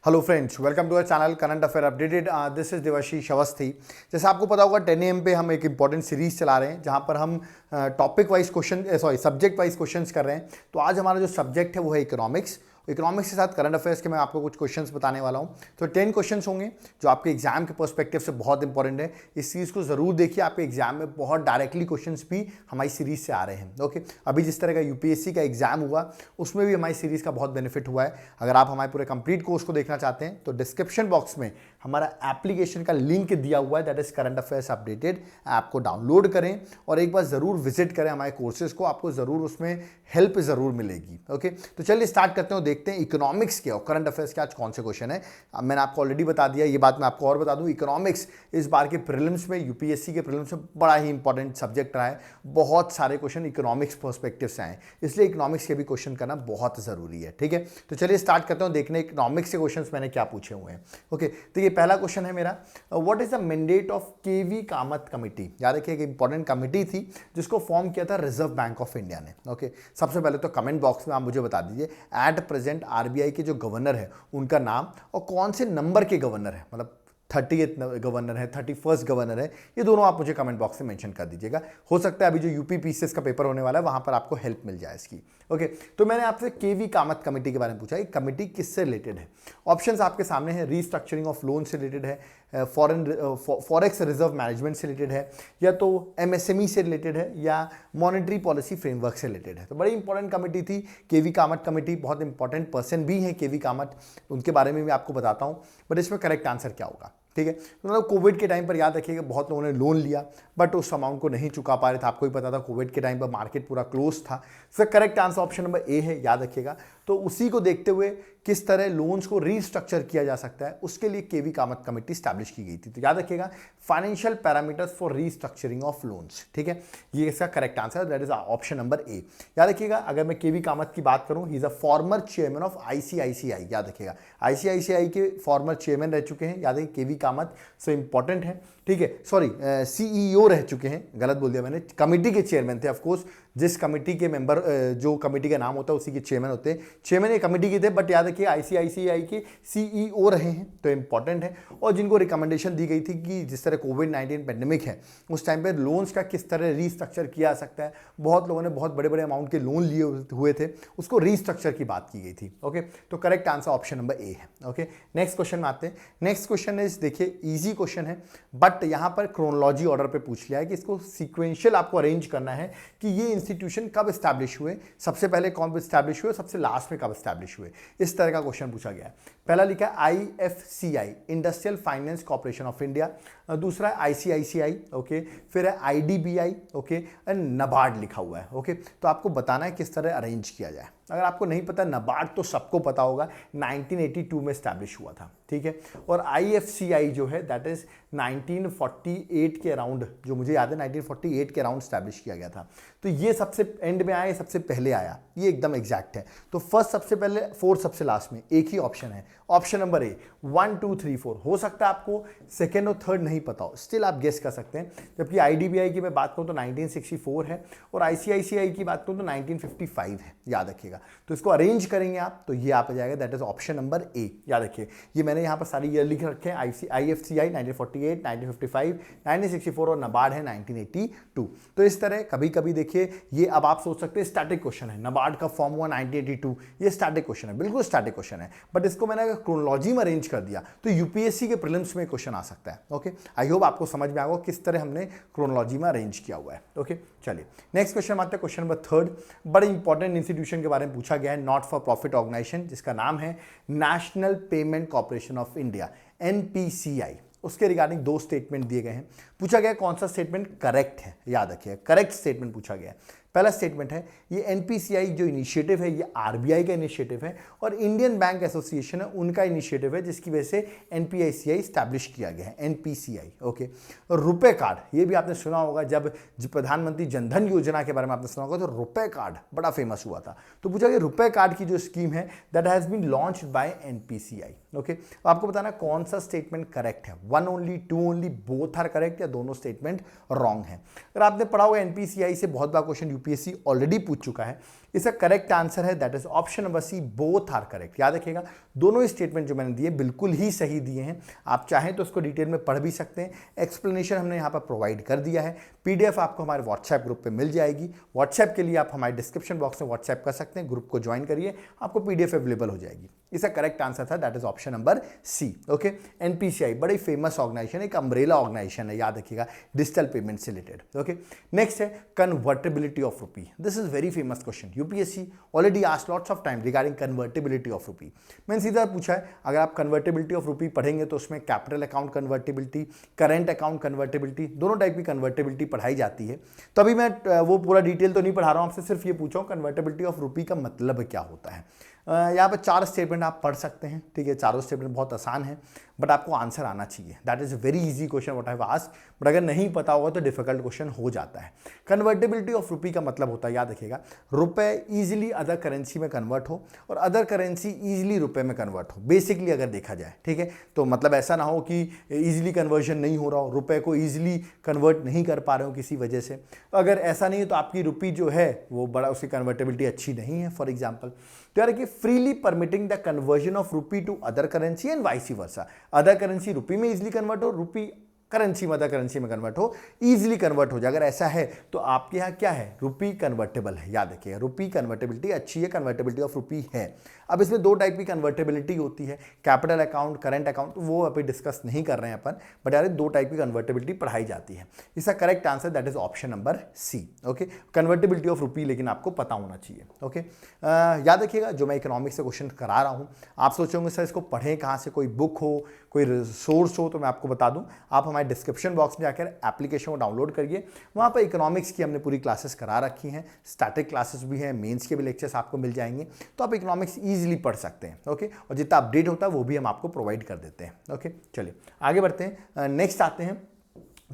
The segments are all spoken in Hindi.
Hello friends, welcome to our channel current affair updated. This is Devashish Awasthi. जैसे आपको पता होगा 10 AM पे हम एक इंपॉर्टेंट सीरीज चला रहे हैं जहां पर हम topic wise question subject wise questions कर रहे हैं। तो आज हमारा जो सब्जेक्ट है वो है इकोनॉमिक्स। इकोनॉमिक्स के साथ करंट अफेयर्स के मैं आपको कुछ क्वेश्चंस बताने वाला हूं। तो 10 क्वेश्चंस होंगे जो आपके एग्जाम के पर्सपेक्टिव से बहुत इंपॉर्टेंट है। इस चीज़ को जरूर देखिए, आपके एग्जाम में बहुत डायरेक्टली क्वेश्चंस भी हमारी सीरीज से आ रहे हैं। ओके, अभी जिस तरह का यूपीएससी का एग्जाम हुआ उसमें भी हमारी सीरीज का बहुत बेनिफिट हुआ है। अगर आप हमारे पूरे कंप्लीट कोर्स को देखना चाहते हैं तो डिस्क्रिप्शन बॉक्स में हमारा एप्लीकेशन का लिंक दिया हुआ है, that is current affairs updated. App को डाउनलोड करें और एक बार जरूर विजिट करें हमारे कोर्सेज को, आपको जरूर उसमें हेल्प जरूर मिलेगी। ओके, तो चलिए स्टार्ट करते हैं, देखते हैं इकोनॉमिक्स के और करंट अफेयर्स के आज कौन से क्वेश्चन है। मैंने आपको ऑलरेडी बता दिया, ये बात मैं आपको और बता दूं, इकोनॉमिक्स इस बार के प्रीलिम्स में, यूपीएससी के प्रीलिम्स में बड़ा ही इंपॉर्टेंट सब्जेक्ट रहा है। बहुत सारे क्वेश्चन इकोनॉमिक्स पर्सपेक्टिव से आए, इसलिए इकोनॉमिक्स के भी क्वेश्चन करना बहुत जरूरी है। ठीक है, तो चलिए स्टार्ट करते हैं, देखने इकोनॉमिक्स के क्वेश्चन मैंने क्या पूछे हुए हैं। ओके, तो ये पहला क्वेश्चन है मेरा, what is the mandate of KV Kamath committee. याद रखिए, एक इंपॉर्टेंट कमिटी थी जिसको फॉर्म किया था रिजर्व बैंक ऑफ इंडिया ने। ओके, सबसे पहले तो कमेंट बॉक्स में आप मुझे बता दीजिए एट प्रेजेंट आरबीआई के जो गवर्नर है उनका नाम और कौन से नंबर के गवर्नर है, मतलब 30th गवर्नर है, 31st गवर्नर है, ये दोनों आप मुझे कमेंट बॉक्स में मेंशन कर दीजिएगा। हो सकता है अभी जो यूपीपीसीएस का पेपर होने वाला है वहां पर आपको हेल्प मिल जाए इसकी। ओके, तो मैंने आपसे केवी कामत कमेटी के बारे में पूछा, ये कमेटी किससे रिलेटेड है। ऑप्शंस आपके सामने है, रीस्ट्रक्चरिंग ऑफ लोन से रिलेटेड है, फॉरेक्स रिजर्व मैनेजमेंट से रिलेटेड है, या तो एमएसएमई से रिलेटेड है, या मॉनेटरी पॉलिसी फ्रेमवर्क से रिलेटेड है। तो बड़ी इंपॉर्टेंट कमेटी थी केवी कामत कमेटी। बहुत इंपॉर्टेंट पर्सन भी है केवी कामत, उनके बारे में भी आपको बताता हूं। बट इसमें करेक्ट आंसर क्या होगा, ठीक है। तो मतलब कोविड के टाइम पर याद रखिएगा बहुत लोगों ने लोन लिया बट उस अमाउंट को नहीं चुका पा रहे थे। आपको ही पता था कोविड के टाइम पर मार्केट पूरा क्लोज था। फिर correct answer option number A है, याद रखिएगा। तो उसी को देखते हुए किस तरह लोन्स को रीस्ट्रक्चर किया जा सकता है उसके लिए केवी कामत कमेटी स्टैब्लिश की गई थी। तो याद रखिएगा, financial parameters for restructuring of loans, ठीक है, ये इसका correct answer, that is option number A. याद रखिएगा, अगर मैं केवी कामत की बात करूं, he is a former chairman of ICICI. याद रखिएगा, आईसीआईसीआई के फॉर्मर चेयरमैन रह चुके हैं, याद रखिए केवी कामत, सो इंपॉर्टेंट है। ठीक है, सॉरी, सीईओ रह चुके हैं, गलत बोल दिया मैंने, कमेटी के चेयरमैन थे। ऑफकोर्स जिस कमेटी के मेंबर, जो कमेटी का नाम होता है उसी के चेयरमैन होते हैं। चेयरमैन ये कमेटी के थे, बट याद रखिए आईसीआईसीआई के सीईओ रहे हैं, तो इंपॉर्टेंट है। और जिनको रिकमेंडेशन दी गई थी कि जिस तरह कोविड-19 पेंडेमिक है उस टाइम पे लोन्स का किस तरह रीस्ट्रक्चर किया जा सकता है, बहुत लोगों ने बहुत बड़े बड़े अमाउंट के लोन लिए हुए थे, उसको रीस्ट्रक्चर की बात की गई थी। ओके, तो correct answer option number A है। ओके, नेक्स्ट क्वेश्चन में आते हैं। नेक्स्ट क्वेश्चन इज, देखिए इजी क्वेश्चन है बट यहां पर क्रोनोलॉजी ऑर्डर पे पूछ लिया है कि इसको सीक्वेंशियल आपको अरेंज करना है कि ये इंस्टीट्यूशन कब एस्टैब्लिश हुए, सबसे पहले कौन एस्टैब्लिश हुए, सबसे लास्ट में कब एस्टैब्लिश हुए। इस तरह का क्वेश्चन पूछा गया है। पहला लिखा है IFCI, industrial finance corporation of India. दूसरा है आईसीआईसीआई, ओके, फिर है आईडीबीआई, ओके, एंड नबार्ड लिखा हुआ है। ओके, तो आपको बताना है किस तरह अरेंज किया जाए। अगर आपको नहीं पता, नबार्ड तो सबको पता होगा, 1982 में स्टैब्लिश हुआ था, ठीक है। और आईएफसीआई जो है दैट इज 1948 के अराउंड, जो मुझे याद है 1948 के अराउंड स्टैब्लिश किया गया था। तो ये सबसे एंड में आया, सबसे पहले आया, ये एकदम एग्जैक्ट है। तो फर्स्ट सबसे पहले, फोर्थ सबसे लास्ट में, एक ही ऑप्शन है, ऑप्शन नंबर ए। 1 2 3 4 हो सकता है आपको सेकेंड और थर्ड नहीं पता हो, स्टिल आप गेस कर सकते हैं। जबकि आईडीबीआई की मैं बात करूं तो 1964 है और आईसीआईसीआई की बात करूं तो 1955 है, याद रखिएगा। तो इसको अरेंज करेंगे आप तो ये आप आ जाएगा, that is option number A. याद रखिए, ये मैंने यहां पर सारी ईयर लिख रखे हैं, आईएफसीआई 1948, 1955, 1964 और नबार्ड है 1982। तो इस तरह कभी कभी देखिए, ये अब आप सोच सकते हैं स्टैटिक क्वेश्चन है, नबार्ड का फॉर्म हुआ 1982, ये स्टैटिक क्वेश्चन है, बिल्कुल स्टैटिक क्वेश्चन है। बट इसको मैंने अगर क्रोनोलॉजी में अरेंज कर दिया तो यूपीएससी के प्रीलिम्स में क्वेश्चन आ सकता है। ओके, आई होप आपको समझ में आएगा किस तरह हमने क्रोनोलॉजी में अरेंज किया हुआ है। ओके, चलिए नेक्स्ट क्वेश्चन आते हैं, क्वेश्चन नंबर थर्ड। बड़े इंपॉर्टेंट इंस्टीट्यूशन के बारे में पूछा गया है, नॉट फॉर प्रॉफिट ऑर्गेनाइजेशन, जिसका नाम है national payment corporation of India, NPCI. उसके रिगार्डिंग दो स्टेटमेंट दिए गए हैं। पूछा गया कौन सा स्टेटमेंट करेक्ट है, याद रखिए करेक्ट स्टेटमेंट पूछा गया है। पहला स्टेटमेंट है, ये एनपीसीआई जो इनिशिएटिव है ये आरबीआई का इनिशिएटिव है और इंडियन बैंक एसोसिएशन है उनका इनिशिएटिव है, जिसकी वजह से एनपीआईसीआई स्टैब्लिश किया गया है, एनपीसीआई। ओके, और रुपए कार्ड, ये भी आपने सुना होगा, जब प्रधानमंत्री जनधन योजना के बारे में आपने सुना होगा तो रुपए कार्ड बड़ा फेमस हुआ था। तो पूछा गया रुपए कार्ड की जो स्कीम है that has been launched by NPCI. Okay, आपको बताना कौन सा स्टेटमेंट करेक्ट है, 1 only, 2 only, both are correct, या दोनों स्टेटमेंट रॉन्ग है। अगर आपने पढ़ा होगा एनपीसीआई से बहुत बार क्वेश्चन यूपीएससी ऑलरेडी पूछ चुका है। इसका करेक्ट आंसर है that is option number C, both are correct. याद रखिएगा दोनों स्टेटमेंट जो मैंने दिए बिल्कुल ही सही दिए हैं। आप चाहें तो उसको डिटेल में पढ़ भी सकते हैं, एक्सप्लेनेशन हमने यहाँ पर प्रोवाइड कर दिया है। पीडीएफ आपको हमारे व्हाट्सएप ग्रुप पे मिल जाएगी। व्हाट्सएप के लिए आप हमारे डिस्क्रिप्शन बॉक्स में व्हाट्सएप कर सकते हैं, ग्रुप को ज्वाइन करिए, आपको पीडीएफ अवेलेबल हो जाएगी। इसका करेक्ट आंसर था that is option number C. Okay, NPCI बड़ी फेमस ऑर्गेनाइजेशन, एक अम्ब्रेला ऑर्गेनाइजेशन है, याद रखिएगा, डिजिटल पेमेंट से रिलेटेड। ओके, नेक्स्ट है convertibility of rupee. This is very famous question, UPSC already asked lots of time regarding convertibility of rupee. मैंने सीधा पूछा है, अगर आप कन्वर्टेबिलिटी ऑफ रुपी पढ़ेंगे तो उसमें capital account convertibility, current account convertibility, दोनों टाइप की कन्वर्टेबिलिटी पढ़ाई जाती है। तो अभी मैं वो पूरा डिटेल तो नहीं पढ़ा रहा हूं, आपसे सिर्फ ये पूछा हूं कन्वर्टेबिलिटी ऑफ रुपी का मतलब क्या होता है। यहाँ पर 4 स्टेटमेंट आप पढ़ सकते हैं, ठीक है, चारों स्टेटमेंट बहुत आसान है, बट आपको आंसर आना चाहिए। That is very easy question what I have asked, but अगर नहीं पता होगा तो डिफिकल्ट क्वेश्चन हो जाता है। कन्वर्टेबिलिटी ऑफ रुपी का मतलब होता है, याद रखिएगा, रुपए इजीली अदर करेंसी में कन्वर्ट हो और अदर करेंसी इजीली रुपए में कन्वर्ट हो, बेसिकली अगर देखा जाए, ठीक है। तो मतलब ऐसा ना हो कि इजीली कन्वर्जन नहीं हो रहा हो, रुपए को इजीली कन्वर्ट नहीं कर पा रहे हो किसी वजह से। अगर ऐसा नहीं है तो आपकी रुपी जो है वो बड़ा, उसकी कन्वर्टेबिलिटी अच्छी नहीं है फॉर एग्जाम्पल। तो यार कि freely permitting the conversion of rupee to other currency and vice versa, other currency rupee में इजीली कन्वर्ट हो, रुपी करेंसी में अदर करेंसी में कन्वर्ट हो, इजीली कन्वर्ट हो जाए। अगर ऐसा है तो आपके यहाँ क्या है, रुपी कन्वर्टेबल है। याद रखिए रुपी कन्वर्टेबिलिटी अच्छी है, कन्वर्टेबिलिटी ऑफ रुपी है। अब इसमें 2 टाइप की कन्वर्टेबिलिटी होती है, कैपिटल अकाउंट, करंट अकाउंट, वो अभी डिस्कस नहीं कर रहे हैं अपन, बट यार 2 टाइप की कन्वर्टेबिलिटी पढ़ाई जाती है। इसका correct answer that is option number C. Okay, convertibility of rupee लेकिन आपको पता होना चाहिए। ओके, याद रखिएगा जो मैं इकोनॉमिक्स से क्वेश्चन करा रहा हूँ, आप सोचोगे सर इसको पढ़ें कहाँ से, कोई बुक हो, कोई रिसोर्स हो, तो मैं आपको बता दूं, आप हमारे डिस्क्रिप्शन बॉक्स में जाकर एप्लीकेशन को डाउनलोड करिए। वहाँ पर इकोनॉमिक्स की हमने पूरी क्लासेस करा रखी हैं, स्टैटिक क्लासेस भी हैं, मेंस के भी लेक्चर्स आपको मिल जाएंगे, तो आप इकोनॉमिक्स ईजिली पढ़ सकते हैं। ओके, और जितना अपडेट होता है वो भी हम आपको प्रोवाइड कर देते हैं। ओके, चलिए आगे बढ़ते हैं, नेक्स्ट आते हैं।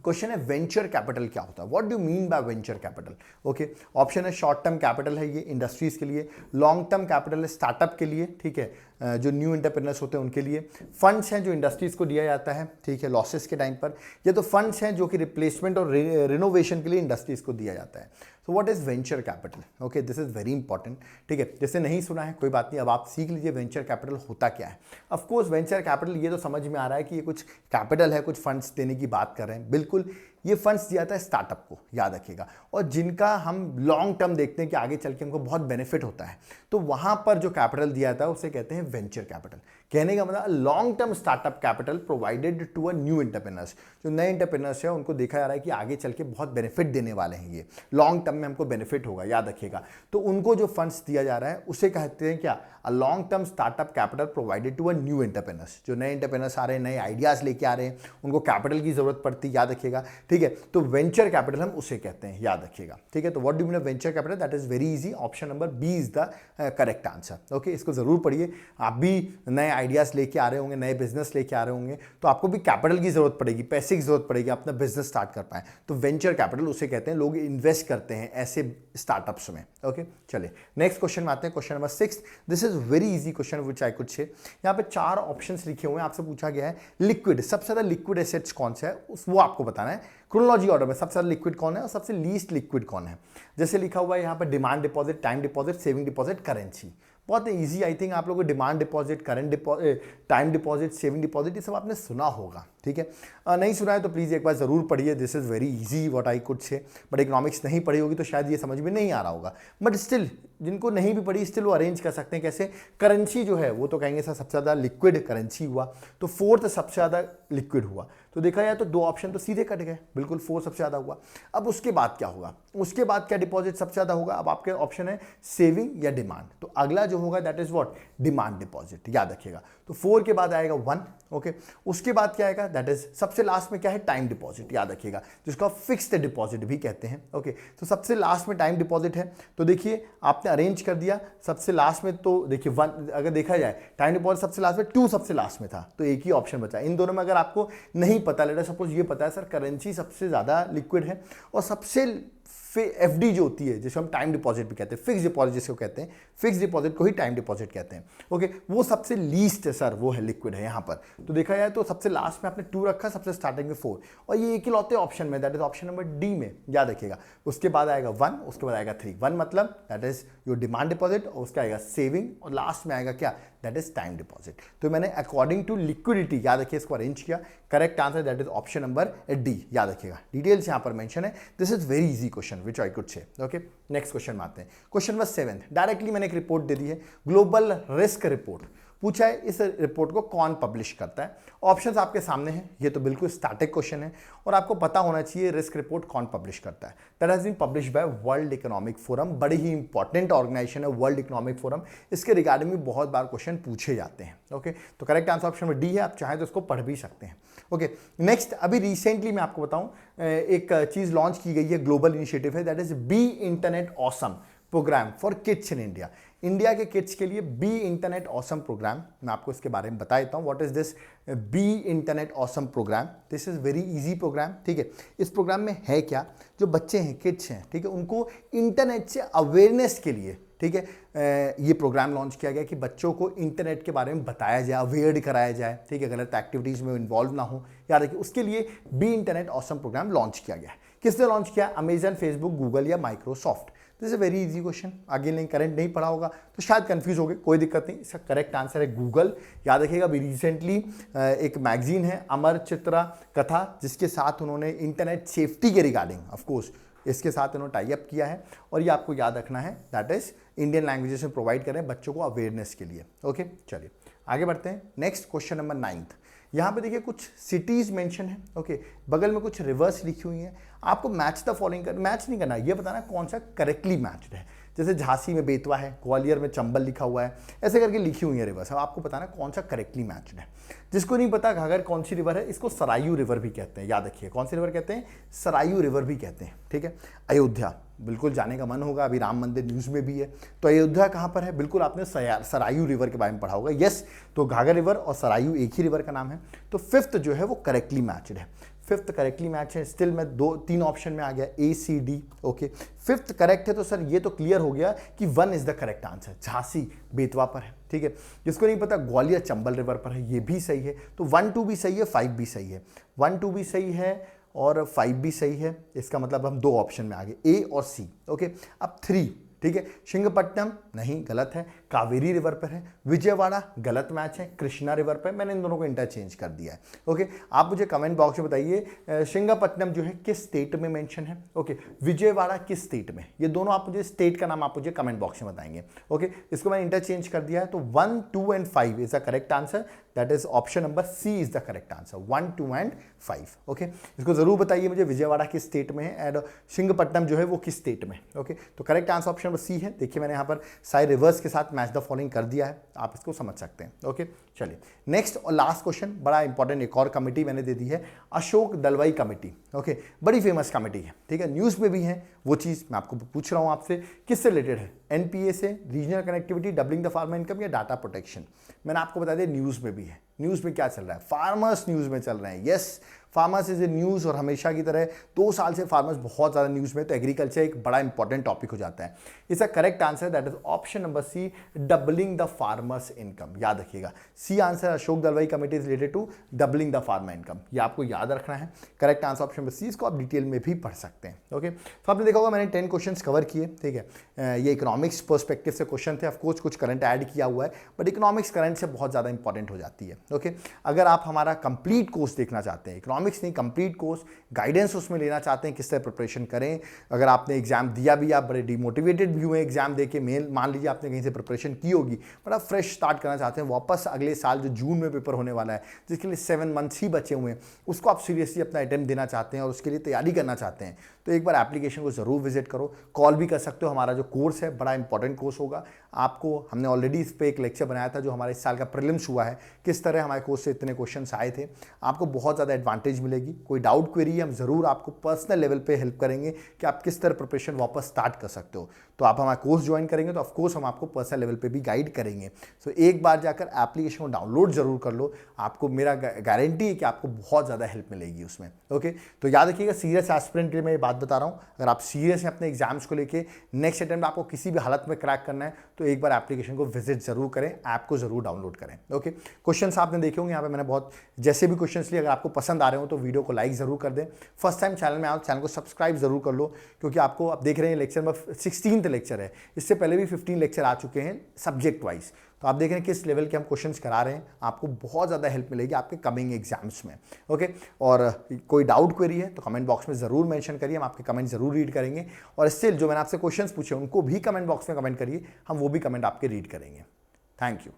क्वेश्चन है वेंचर कैपिटल क्या होता है, what do mean by venture capital. Okay, option है शॉर्ट टर्म कैपिटल है ये इंडस्ट्रीज के लिए, लॉन्ग टर्म कैपिटल है स्टार्टअप के लिए, ठीक है, जो न्यू एंटरप्रेन्योर्स होते हैं उनके लिए, फंड्स हैं जो इंडस्ट्रीज को दिया जाता है, ठीक है, लॉसेस के टाइम पर, ये तो फंड्स हैं जो कि रिप्लेसमेंट और रिनोवेशन के लिए इंडस्ट्रीज को दिया जाता है। तो what is venture capital, okay, this is very important, ठीक है। जैसे नहीं सुना है कोई बात नहीं, अब आप सीख लीजिए वेंचर कैपिटल होता क्या है। ऑफ कोर्स वेंचर कैपिटल ये तो समझ में आ रहा है कि ये कुछ कैपिटल है, कुछ फंड्स देने की बात कर रहे हैं, बिल्कुल ये फंड्स दिया जाता है स्टार्टअप को, याद रखिएगा, और जिनका हम लॉन्ग टर्म देखते हैं कि आगे चल के हमको बहुत बेनिफिट होता है, तो वहां पर जो कैपिटल दिया जाता है उसे कहते हैं वेंचर कैपिटल। कहने का मतलब long term startup capital provided to a new entrepreneurs, जो नए एंटरप्रेन्योर्स है उनको देखा जा रहा है कि आगे चल के बहुत बेनिफिट देने वाले हैं, ये लॉन्ग टर्म में हमको बेनिफिट होगा, याद रखिएगा। तो उनको जो फंड्स दिया जा रहा है उसे कहते हैं क्या, a long term startup capital provided to a new entrepreneurs. जो नए एंटरप्रेन्योर्स आ रहे हैं, नए आइडियाज लेके आ रहे हैं, उनको कैपिटल की जरूरत पड़ती है, याद रखिएगा, ठीक है। तो वेंचर कैपिटल हम उसे कहते हैं, याद रखिएगा, ठीक है। तो what do mean venture capital, that is very easy, option number B is the correct answer. Okay, इसको जरूर पढ़िए, आप भी नए आइडियाज लेके आ रहे होंगे, नए बिजनेस लेके आ रहे होंगे, तो आपको भी कैपिटल की जरूरत पड़ेगी, पैसे की जरूरत पड़ेगी, अपना बिजनेस स्टार्ट कर पाए, तो वेंचर कैपिटल उसे कहते हैं, लोग इन्वेस्ट करते हैं ऐसे स्टार्टअप्स में। ओके, चलिए नेक्स्ट क्वेश्चन में आते हैं, question number 6। This is very easy question which I could say. यहाँ पे 4 ऑप्शंस लिखे हुए हैं, आपसे पूछा गया है लिक्विड, सबसे ज्यादा लिक्विड एसेट्स कौन सा है वो आपको बताना है, क्रोनोलॉजी ऑर्डर में सबसे ज्यादा लिक्विड कौन है और सबसे लीस्ट लिक्विड कौन है। जैसे लिखा हुआ है यहाँ पर demand deposit, time deposit, saving deposit, currency. बहुत इजी, आई थिंक आप लोगों को demand deposit, current deposit, time deposit, saving deposit, ये सब आपने सुना होगा, ठीक है। नहीं सुना है तो प्लीज़ एक बार ज़रूर पढ़िए, this is very easy what I could say. But economics नहीं पढ़ी होगी तो शायद ये समझ में नहीं आ रहा होगा, बट स्टिल जिनको नहीं भी पढ़ी स्टिल वो अरेंज कर सकते हैं। कैसे, करेंसी जो है वो तो कहेंगे सर सबसे ज़्यादा लिक्विड करेंसी हुआ, तो 4th सबसे ज़्यादा लिक्विड हुआ, तो देखा जाए तो 2 ऑप्शन तो सीधे कट गए, बिल्कुल 4 सबसे ज़्यादा हुआ। अब उसके बाद क्या होगा, उसके बाद क्या डिपॉजिट सबसे ज़्यादा होगा, अब आपके ऑप्शन है सेविंग या डिमांड, तो अगला जो होगा that is what, demand deposit, याद रखिएगा। तो 4 के बाद आएगा 1, ओके, उसके बाद क्या आएगा, दैट इज सबसे लास्ट में क्या है, टाइम डिपॉजिट, याद रखिएगा, जिसको आप फिक्स्ड डिपॉजिट भी कहते हैं। ओके, तो सबसे लास्ट में टाइम डिपॉजिट है, तो देखिए आपने अरेंज कर दिया सबसे लास्ट में, तो देखिए 1 अगर देखा जाए टाइम डिपॉजिट सबसे लास्ट में, 2 सबसे लास्ट में था, तो एक ही ऑप्शन बचा। इन दोनों में अगर आपको नहीं पता, लेट अस सपोज ये पता है सर करेंसी सबसे ज्यादा लिक्विड है और सबसे एफडी जो होती है, जिसे हम टाइम डिपॉजिट भी कहते हैं, फिक्स डिपॉजिट जिसको कहते हैं, फिक्स डिपॉजिट को ही टाइम डिपॉजिट कहते हैं। ओके, वो सबसे लीस्ट है सर, वो है लिक्विड है यहाँ पर। तो देखा जाए तो सबसे लास्ट में आपने 2 रखा, सबसे स्टार्टिंग में 4, और ये एक ही लौते ऑप्शन में, that is option number D में, याद रखिएगा। उसके बाद आएगा 1, उसके बाद आएगा 3। 1 मतलब that is your demand deposit, और उसका आएगा सेविंग, और लास्ट में आएगा क्या, दैट इज टाइम डिपॉजिट। तो मैंने अकॉर्डिंग टू लिक्विडिटी, याद रखिए, इसको अरेंज किया। Correct answer that is option number D, याद रखिएगा। डिटेल्स यहाँ पर मेंशन है। This is very easy question which I could say. Okay, next question में आते हैं। क्वेश्चन नंबर 7, डायरेक्टली मैंने एक रिपोर्ट दे दी है, ग्लोबल रिस्क रिपोर्ट पूछा है। इस रिपोर्ट को कौन पब्लिश करता है? ऑप्शंस आपके सामने हैं। ये तो बिल्कुल स्टैटिक क्वेश्चन है और आपको पता होना चाहिए रिस्क रिपोर्ट कौन पब्लिश करता है। That has been publish by World Economic Forum, बड़ी ही इंपॉर्टेंट ऑर्गेनाइजेशन है वर्ल्ड इकोनॉमिक फोरम। इसके रिगार्डिंग में बहुत बार क्वेश्चन पूछे जाते हैं। ओके, तो करेक्ट आंसर ऑप्शन में डी है। आप चाहें तो उसको पढ़ भी सकते हैं। ओके, नेक्स्ट, अभी रिसेंटली मैं आपको बताऊं एक चीज लॉन्च की गई है, ग्लोबल इनिशिएटिव है, that is Be Internet Awesome programme for kids in India. India के किड्स के लिए बी इंटरनेट ऑसम प्रोग्राम, मैं आपको इसके बारे में बता देता हूँ। What is this Be Internet Awesome programme? This is very easy programme. ठीक है, इस प्रोग्राम में है क्या, जो बच्चे हैं, किड्स हैं, ठीक है, उनको इंटरनेट से अवेयरनेस के लिए, ठीक है, ये प्रोग्राम लॉन्च किया गया कि बच्चों को इंटरनेट के बारे में बताया जाए, अवेयर कराया जाए, ठीक है, गलत एक्टिविटीज़ में इन्वॉल्व ना हो। याद रखिए, उसके लिए Be Internet Awesome programme launch किया गया है। किसने लॉन्च किया? अमेजन, फेसबुक, गूगल या Microsoft. This is a very easy question. आगे नहीं, करंट नहीं पढ़ा होगा तो शायद कंफ्यूज हो गए, कोई दिक्कत नहीं। इसका करेक्ट आंसर है गूगल। याद रखिएगा, अभी रिसेंटली एक मैगजीन है अमर चित्रा कथा, जिसके साथ उन्होंने इंटरनेट सेफ्टी के रिगार्डिंग, ऑफकोर्स इसके साथ उन्होंने टाई अप किया है, और ये आपको याद रखना है, दैट इज इंडियन लैंग्वेजेस में प्रोवाइड करें बच्चों को अवेयरनेस के लिए। ओके, चलिए आगे बढ़ते हैं। Next question number 9। यहाँ पे देखिए कुछ सिटीज मेंशन है। ओके, बगल में कुछ रिवर्स लिखी हुई है। आपको मैच द फॉलोइंग कर, मैच नहीं करना, ये बताना कौन सा करेक्टली मैच्ड है। जैसे झांसी में बेतवा है, ग्वालियर में चंबल लिखा हुआ है, ऐसे करके लिखी हुई है रिवर्स। अब आपको बताना कौन सा करेक्टली मैच्ड है। जिसको नहीं पता घाघर कौन सी रिवर है, इसको सरायू रिवर भी कहते हैं। याद रखिए, कौन सी रिवर कहते हैं? सरायू रिवर भी कहते हैं। ठीक है, अयोध्या बिल्कुल जाने का मन होगा, अभी राम मंदिर न्यूज़ में भी है। तो अयोध्या कहाँ पर है? बिल्कुल आपने सरायू रिवर के बारे में पढ़ा होगा। यस, तो घाघर रिवर और सरायू एक ही रिवर का नाम है। तो 5th जो है वो करेक्टली मैच्ड है। 5th करेक्टली मैच है। स्टिल मैं 2-3 ऑप्शन में आ गया, A C D. Okay, 5th correct है, तो सर ये तो क्लियर हो गया कि 1 is the correct answer. Jhansi Betwa पर है। ठीक है, जिसको नहीं पता ग्वालियर चंबल रिवर पर है, ये भी सही है। तो 1, 2 भी सही है, 5 भी सही है। 1, 2 भी सही है और 5 भी सही है। इसका मतलब हम 2 ऑप्शन में आ गए, ए और सी। ओके, अब 3, ठीक है, श्रीरंगपट्टनम नहीं, गलत है। कावेरी रिवर पर है। विजयवाड़ा गलत मैच है। कृष्णा रिवर पर, मैंने इन दोनों को इंटरचेंज कर दिया है। ओके, आप मुझे कमेंट बॉक्स में बताइए श्रीरंगपट्टनम जो है किस स्टेट में मेंशन है। ओके, विजयवाड़ा किस स्टेट में, ये दोनों आप मुझे स्टेट का नाम आप मुझे कमेंट बॉक्स में बताएंगे। ओके, इसको मैंने इंटरचेंज कर दिया है। तो 1, 2 and 5 is the correct answer. That is option number C is the correct answer. 1, 2 and 5। Okay, इसको जरूर बताइए मुझे विजयवाड़ा किस स्टेट में है एंड श्रीरंगपट्टनम जो है वो किस स्टेट में। ओके, तो correct answer option number C है। देखिए मैंने यहाँ पर सारे रिवर्स के साथ मैच द फॉलोइंग कर दिया है, आप इसको समझ सकते हैं। ओके, चलिए नेक्स्ट और लास्ट क्वेश्चन, बड़ा इंपॉर्टेंट एक और कमेटी मैंने दे दी है, अशोक दलवाई कमेटी। ओके, बड़ी फेमस कमेटी है। ठीक है, न्यूज़ में भी है। वो चीज़ मैं आपको पूछ रहा हूँ आपसे, किससे रिलेटेड है? एनपीए से, regional connectivity, doubling the farmer income या डाटा प्रोटेक्शन? मैंने आपको बता दिया न्यूज़ में भी है। न्यूज़ में क्या चल रहा है? फार्मर्स न्यूज़ में चल रहे हैं। Yes, farmers is a news, और हमेशा की तरह 2 साल से फार्मर्स बहुत ज़्यादा न्यूज़ में, तो एग्रीकल्चर एक बड़ा इंपॉर्टेंट टॉपिक हो जाता है। इसका correct answer that is option number C, doubling the farmers income. याद रखिएगा, C answer, Ashok Dalwai committee is related to doubling the farmer income. ये आपको याद रखना है। Correct answer option number C, इसको आप डिटेल में भी पढ़ सकते हैं। ओके, तो आपने देखा होगा मैंने 10 क्वेश्चन कवर किए। ठीक है, ये इकोनॉमिक्स पर्सपेक्टिव से क्वेश्चन थे। ऑफकोर्स कुछ करंट ऐड किया हुआ है, बट इकोनॉमिक्स करंट से बहुत ज़्यादा इंपॉर्टेंट हो जाती है। ओके, अगर आप हमारा कंप्लीट कोर्स देखना चाहते हैं, इकोनॉमिक्स नहीं कंप्लीट कोर्स, गाइडेंस उसमें लेना चाहते हैं किस तरह प्रिपरेशन करें, अगर आपने एग्जाम दिया भी, आप बड़े डिमोटिवेटेड भी हुए एग्जाम देके, मान लीजिए आपने कहीं से प्रिपरेशन की होगी, बड़ा फ्रेश स्टार्ट करना चाहते हैं वापस अगले साल जो जून में पेपर होने वाला है, जिसके लिए 7 मंथ्स ही बचे हुए हैं, उसको आप सीरियसली अपना अटेम्प्ट देना चाहते हैं और उसके लिए तैयारी करना चाहते हैं, तो एक बार एप्लीकेशन को जरूर विजिट करो। कॉल भी कर सकते हो, हमारा जो कोर्स है बड़ा इंपॉर्टेंट कोर्स होगा। आपको हमने ऑलरेडी इस पर एक लेक्चर बनाया था जो हमारे इस साल का प्रीलिम्स हुआ है, किस तरह हमारे कोर्स से इतने क्वेश्चन आए थे। आपको बहुत ज़्यादा एडवांटेज मिलेगी। कोई डाउट क्वेरी है, हम ज़रूर आपको पर्सनल लेवल पे हेल्प करेंगे कि आप किस तरह प्रिपरेशन वापस स्टार्ट कर सकते हो। तो आप हमारा कोर्स ज्वाइन करेंगे तो ऑफकोर्स हम आपको पर्सनल लेवल पे भी गाइड करेंगे। सो एक बार जाकर एप्लीकेशन को डाउनलोड जरूर कर लो, आपको मेरा गारंटी है कि आपको बहुत ज़्यादा हेल्प मिलेगी उसमें। ओके, तो याद रखिएगा सीरियस एस्पिरेंट के लिए मैं ये बात बता रहा हूँ, अगर आप सीरियस हैं अपने एग्जाम्स को लेके, नेक्स्ट अटेम्प्ट आपको किसी भी हालत में क्रैक करना है तो एक बार एप्लीकेशन को विजिट जरूर करें, ऐप को जरूर डाउनलोड करें। ओके, क्वेश्चंस आपने देखे होंगे यहाँ पे, मैंने बहुत जैसे भी क्वेश्चंस लिए, अगर आपको पसंद आ रहे हो तो वीडियो को लाइक जरूर कर दें। फर्स्ट टाइम चैनल में आओ, चैनल को सब्सक्राइब जरूर कर लो, क्योंकि आपको आप देख रहे हैं लेक्चर में 16th लेक्चर है, इससे पहले भी 15 लेक्चर आ चुके हैं सब्जेक्ट वाइज। तो आप देख रहे हैं किस लेवल के हम क्वेश्चंस करा रहे हैं, आपको बहुत ज़्यादा हेल्प मिलेगी आपके कमिंग एग्जाम्स में। ओके, और कोई डाउट क्वेरी है तो कमेंट बॉक्स में ज़रूर मेंशन करिए, हम आपके कमेंट ज़रूर रीड करेंगे। और स्टिल जो मैंने आपसे क्वेश्चंस पूछे उनको भी कमेंट बॉक्स में कमेंट करिए, हम वो भी कमेंट आपके रीड करेंगे। Thank you.